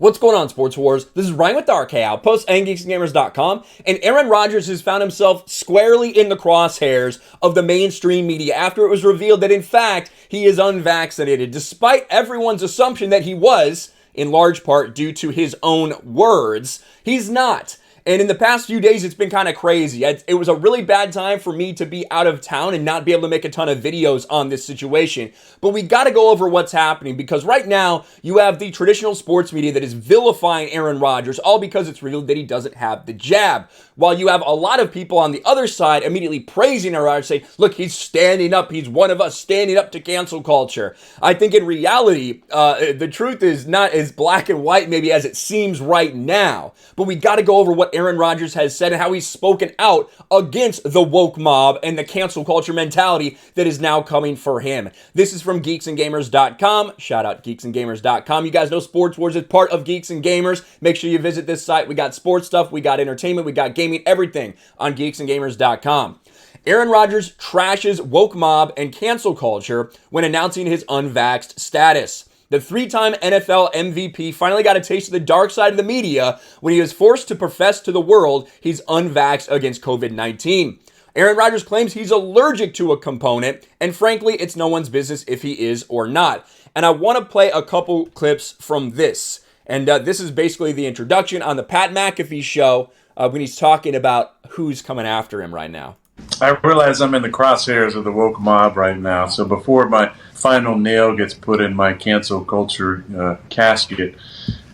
What's going on, Sports Wars? This is Ryan with the RK Outpost and GeeksGamers.com, and Aaron Rodgers has found himself squarely in the crosshairs of the mainstream media after it was revealed that, in fact, he is unvaccinated, despite everyone's assumption that he was, in large part due to his own words. He's not. And in the past few days, it's been kind of crazy. It was a really bad time for me to be out of town and not be able to make a ton of videos on this situation. But we got to go over what's happening, because right now you have the traditional sports media that is vilifying Aaron Rodgers, all because it's revealed that he doesn't have the jab. While you have a lot of people on the other side immediately praising Aaron Rodgers, saying, look, he's standing up. He's one of us, standing up to cancel culture. I think in reality, the truth is not as black and white maybe as it seems right now. But we got to go over what Aaron Rodgers has said and how he's spoken out against the woke mob and the cancel culture mentality that is now coming for him. This is from GeeksandGamers.com. Shout out GeeksandGamers.com. You guys know Sports Wars is part of Geeks and Gamers. Make sure you visit this site. We got sports stuff, we got entertainment, we got gaming, everything on GeeksandGamers.com. Aaron Rodgers trashes woke mob and cancel culture when announcing his unvaxxed status. The three-time NFL MVP finally got a taste of the dark side of the media when he was forced to profess to the world he's unvaxxed against COVID-19. Aaron Rodgers claims he's allergic to a component, and frankly, it's no one's business if he is or not. And I want to play a couple clips from this. And this is basically the introduction on the Pat McAfee show when he's talking about who's coming after him right now. I realize I'm in the crosshairs of the woke mob right now, so before my final nail gets put in my cancel culture casket,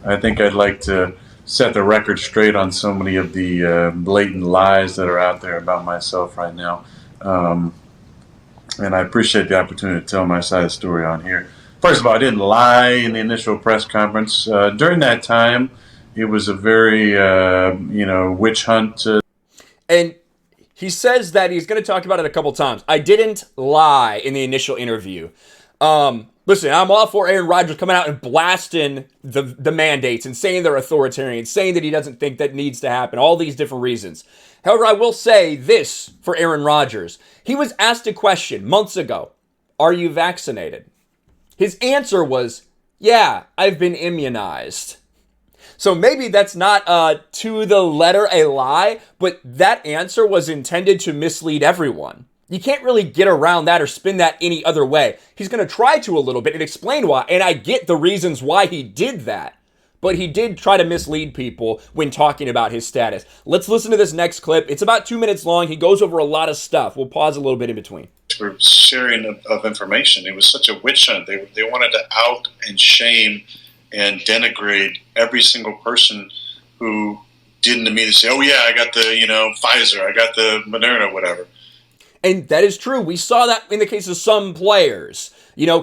I think I'd like to set the record straight on so many of the blatant lies that are out there about myself right now. And I appreciate the opportunity to tell my side of the story on here. First of all, I didn't lie in the initial press conference. During that time, it was a very, witch hunt. And he says that he's going to talk about it a couple times. I didn't lie in the initial interview. Listen, I'm all for Aaron Rodgers coming out and blasting the mandates and saying they're authoritarian, saying that he doesn't think that needs to happen, all these different reasons. However, I will say this for Aaron Rodgers. He was asked a question months ago, are you vaccinated? His answer was, yeah, I've been immunized. So maybe that's not to the letter a lie, but that answer was intended to mislead everyone. You can't really get around that or spin that any other way. He's going to try to a little bit and explain why, and I get the reasons why he did that. But he did try to mislead people when talking about his status. Let's listen to this next clip. It's about 2 minutes long. He goes over a lot of stuff. We'll pause a little bit in between. For sharing of information. It was such a witch hunt. They wanted to out and shame and denigrate every single person who didn't immediately say, oh yeah, I got the, Pfizer, I got the Moderna, whatever. And that is true. We saw that in the case of some players.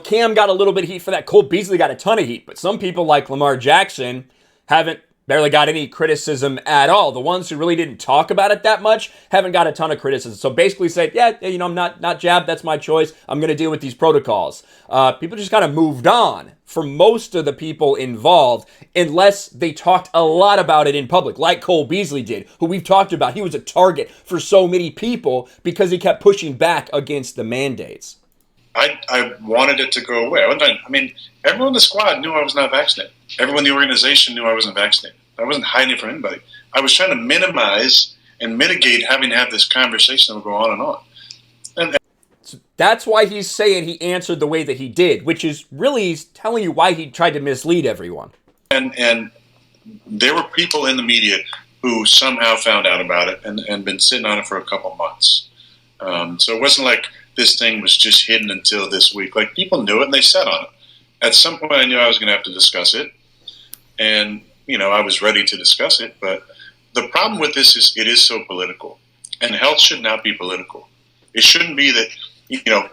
Cam got a little bit of heat for that. Cole Beasley got a ton of heat. But some people like Lamar Jackson haven't barely got any criticism at all. The ones who really didn't talk about it that much haven't got a ton of criticism. So basically say, I'm not jabbed. That's my choice. I'm going to deal with these protocols. People just kind of moved on for most of the people involved, unless they talked a lot about it in public, like Cole Beasley did, who we've talked about. He was a target for so many people because he kept pushing back against the mandates. I wanted it to go away. Everyone in the squad knew I was not vaccinated. Everyone in the organization knew I wasn't vaccinated. I wasn't hiding it from anybody. I was trying to minimize and mitigate having to have this conversation that would go on and on. So that's why he's saying he answered the way that he did, which is really telling you why he tried to mislead everyone. And there were people in the media who somehow found out about it and been sitting on it for a couple months. So it wasn't like this thing was just hidden until this week. Like, people knew it and they sat on it. At some point I knew I was going to have to discuss it. And, I was ready to discuss it. But the problem with this is it is so political. And health should not be political. It shouldn't be that,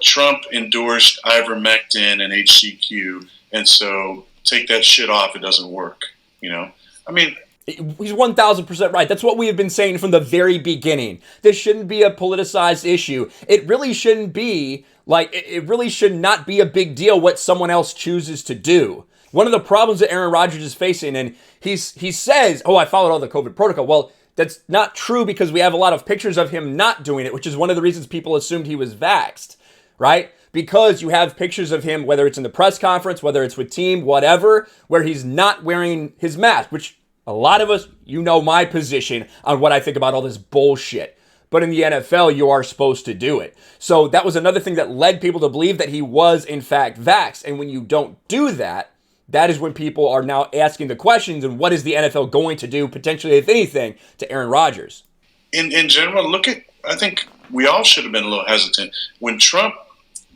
Trump endorsed ivermectin and HCQ, and so take that shit off, it doesn't work, He's 1,000% right. That's what we have been saying from the very beginning. This shouldn't be a politicized issue. It really shouldn't be, it really should not be a big deal what someone else chooses to do. One of the problems that Aaron Rodgers is facing, and he says, I followed all the COVID protocol. Well, that's not true, because we have a lot of pictures of him not doing it, which is one of the reasons people assumed he was vaxxed, right? because you have pictures of him, whether it's in the press conference, whether it's with team, whatever, where he's not wearing his mask, which a lot of us, you know my position on what I think about all this bullshit. But in the NFL, you are supposed to do it. So that was another thing that led people to believe that he was, in fact, vaxxed. And when you don't do that, that is when people are now asking the questions, and what is the NFL going to do, potentially, if anything, to Aaron Rodgers? In general, I think we all should have been a little hesitant. When Trump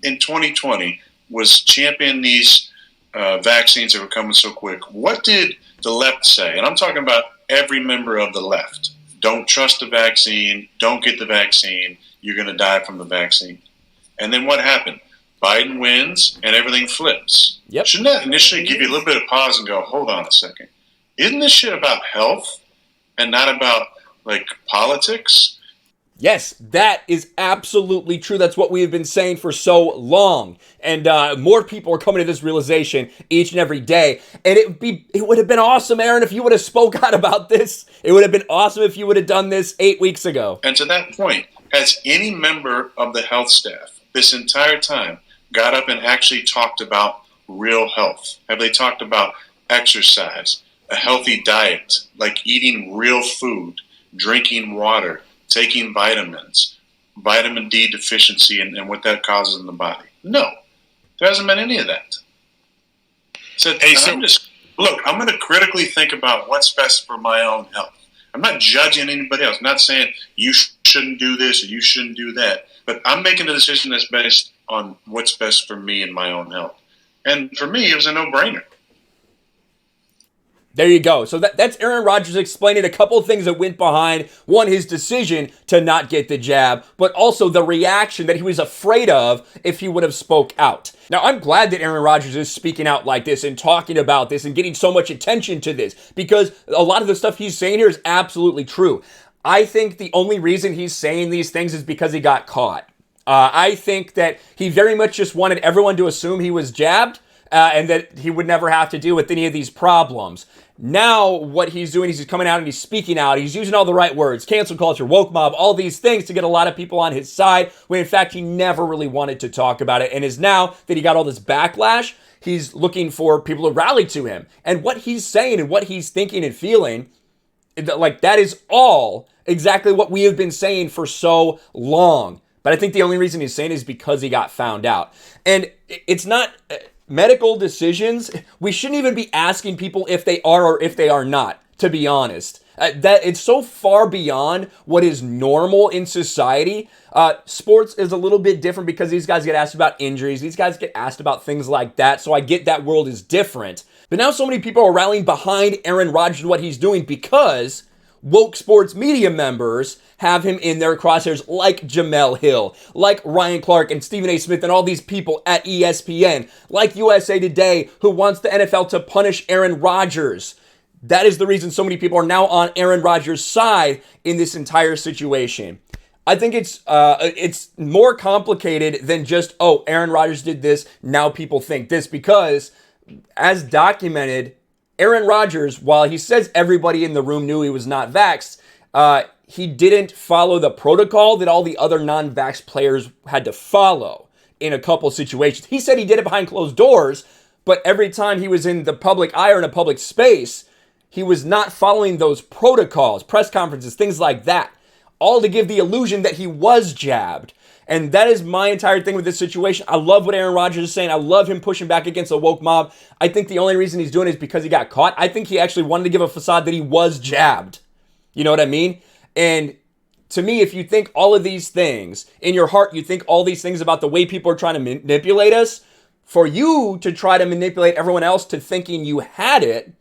in 2020 was championing these vaccines that were coming so quick, what did the left say? And I'm talking about every member of the left. Don't trust the vaccine. Don't get the vaccine. You're going to die from the vaccine. And then what happened? Biden wins and everything flips. Yep. Shouldn't that initially give you a little bit of pause and go, hold on a second? Isn't this shit about health and not about politics? Yes, that is absolutely true. That's what we have been saying for so long. And more people are coming to this realization each and every day. And it would have been awesome, Aaron, if you would have spoke out about this. It would have been awesome if you would have done this 8 weeks ago. And to that point, has any member of the health staff this entire time got up and actually talked about real health? Have they talked about exercise, a healthy diet, like eating real food, drinking water, taking vitamins, vitamin D deficiency, and what that causes in the body? No, there hasn't been any of that. So, I'm going to critically think about what's best for my own health. I'm not judging anybody else. I'm not saying you shouldn't do this or you shouldn't do that, but I'm making a decision that's based on what's best for me and my own health. And for me, it was a no-brainer. There you go. So that's Aaron Rodgers explaining a couple of things that went behind, one, his decision to not get the jab, but also the reaction that he was afraid of if he would have spoke out. Now, I'm glad that Aaron Rodgers is speaking out like this and talking about this and getting so much attention to this, because a lot of the stuff he's saying here is absolutely true. I think the only reason he's saying these things is because he got caught. I think that he very much just wanted everyone to assume he was jabbed, and that he would never have to deal with any of these problems. Now, what he's doing is he's coming out and he's speaking out. He's using all the right words, cancel culture, woke mob, all these things to get a lot of people on his side, when in fact he never really wanted to talk about it. And is now that he got all this backlash, he's looking for people to rally to him. And what he's saying and what he's thinking and feeling, that is all exactly what we have been saying for so long. But I think the only reason he's saying it is because he got found out. And it's not... medical decisions, we shouldn't even be asking people if they are or if they are not, to be honest. That it's so far beyond what is normal in society. Sports is a little bit different because these guys get asked about injuries. These guys get asked about things like that. So I get that world is different. But now so many people are rallying behind Aaron Rodgers and what he's doing because woke sports media members have him in their crosshairs, like Jamel Hill, like Ryan Clark and Stephen A. Smith and all these people at ESPN, like USA Today, who wants the NFL to punish Aaron Rodgers. That is the reason so many people are now on Aaron Rodgers' side in this entire situation. I think it's more complicated than just, oh, Aaron Rodgers did this, now people think this, because as documented, Aaron Rodgers, while he says everybody in the room knew he was not vaxxed, he didn't follow the protocol that all the other non-vax players had to follow in a couple situations. He said he did it behind closed doors, but every time he was in the public eye or in a public space, he was not following those protocols, press conferences, things like that, all to give the illusion that he was jabbed. And that is my entire thing with this situation. I love what Aaron Rodgers is saying. I love him pushing back against the woke mob. I think the only reason he's doing it is because he got caught. I think he actually wanted to give a facade that he was jabbed. You know what I mean? And to me, if you think all of these things, in your heart, you think all these things about the way people are trying to manipulate us, for you to try to manipulate everyone else to thinking you had it,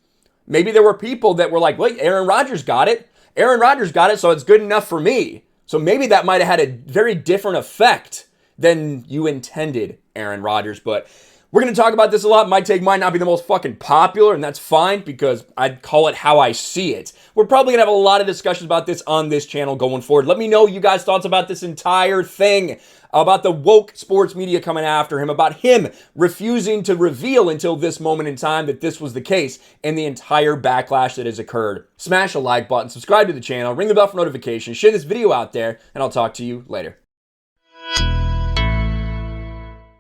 maybe there were people that were like, wait, Aaron Rodgers got it. Aaron Rodgers got it, so it's good enough for me. So maybe that might have had a very different effect than you intended, Aaron Rodgers. But we're going to talk about this a lot. My take might not be the most fucking popular, and that's fine because I'd call it how I see it. We're probably going to have a lot of discussions about this on this channel going forward. Let me know you guys' thoughts about this entire thing, about the woke sports media coming after him, about him refusing to reveal until this moment in time that this was the case, and the entire backlash that has occurred. Smash a like button, subscribe to the channel, ring the bell for notifications, share this video out there, and I'll talk to you later.